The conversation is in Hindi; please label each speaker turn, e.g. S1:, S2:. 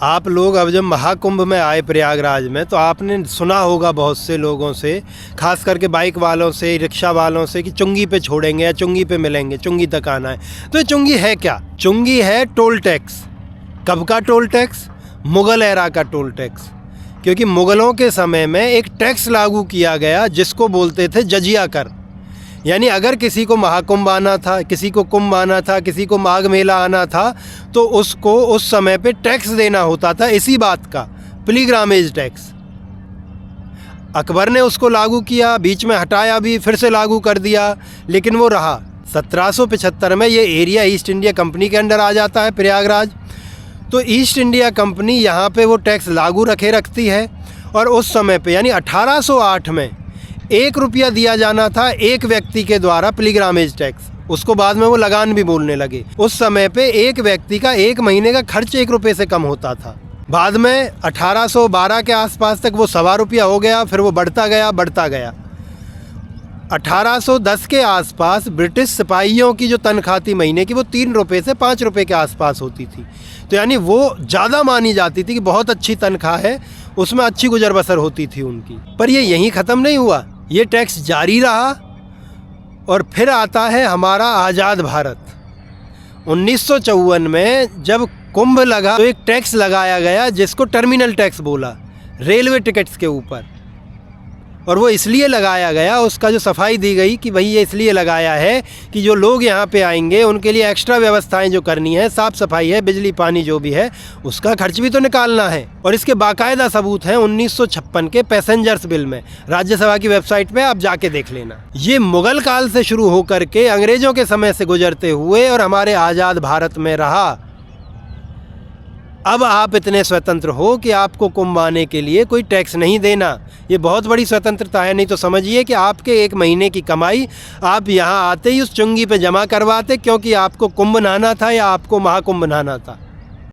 S1: आप लोग अब जब महाकुंभ में आए प्रयागराज में, तो आपने सुना होगा बहुत से लोगों से, खास करके बाइक वालों से, रिक्शा वालों से, कि चुंगी पे छोड़ेंगे या चुंगी पे मिलेंगे, चुंगी तक आना है। तो ये चुंगी है क्या? चुंगी है टोल टैक्स। कब का टोल टैक्स? मुग़ल एरा का टोल टैक्स। क्योंकि मुग़लों के समय में एक टैक्स लागू किया गया जिसको बोलते थे जजिया कर। यानी अगर किसी को महाकुंभ आना था, किसी को कुंभ आना था, किसी को माघ मेला आना था, तो उसको उस समय पे टैक्स देना होता था। इसी बात का पिलग्रामेज टैक्स। अकबर ने उसको लागू किया, बीच में हटाया भी, फिर से लागू कर दिया, लेकिन वो रहा। 1775 में ये एरिया ईस्ट इंडिया कंपनी के अंडर आ जाता है, प्रयागराज। तो ईस्ट इंडिया कंपनी यहाँ पे वो टैक्स लागू रखती है। और उस समय पे यानी 1808 में 1 रुपया दिया जाना था एक व्यक्ति के द्वारा, पिलग्रामेज टैक्स। उसको बाद में वो लगान भी बोलने लगे। उस समय पे एक व्यक्ति का 1 महीने का खर्च 1 रुपये से कम होता था। बाद में 1812 के आसपास तक वो 1.25 रुपया हो गया, फिर वो बढ़ता गया। 1810 के आसपास ब्रिटिश सिपाहियों की जो तनख्वाह थी महीने की, वो 3 रुपये से 5 रुपये के आसपास होती थी। तो यानी वो ज़्यादा मानी जाती थी कि बहुत अच्छी तनख्वाह है, उसमें अच्छी गुजर बसर होती थी उनकी। पर ये यहीं ख़त्म नहीं हुआ, ये टैक्स जारी रहा। और फिर आता है हमारा आज़ाद भारत। 1954 में जब कुंभ लगा, तो एक टैक्स लगाया गया जिसको टर्मिनल टैक्स बोला, रेलवे टिकट्स के ऊपर। और वो इसलिए लगाया गया, उसका जो सफाई दी गई कि भाई ये इसलिए लगाया है कि जो लोग यहाँ पे आएंगे उनके लिए एक्स्ट्रा व्यवस्थाएं जो करनी है, साफ़ सफाई है, बिजली पानी जो भी है, उसका खर्च भी तो निकालना है। और इसके बाकायदा सबूत हैं 1956 के पैसेंजर्स बिल में। राज्यसभा की वेबसाइट पे आप जाके देख लेना। ये मुग़ल काल से शुरू होकर के अंग्रेज़ों के समय से गुजरते हुए और हमारे आज़ाद भारत में रहा। अब आप इतने स्वतंत्र हो कि आपको कुंभ आने के लिए कोई टैक्स नहीं देना। ये बहुत बड़ी स्वतंत्रता है। नहीं तो समझिए कि आपके 1 महीने की कमाई आप यहाँ आते ही उस चुंगी पे जमा करवाते, क्योंकि आपको कुंभ नहाना था या आपको महाकुंभ नहाना था।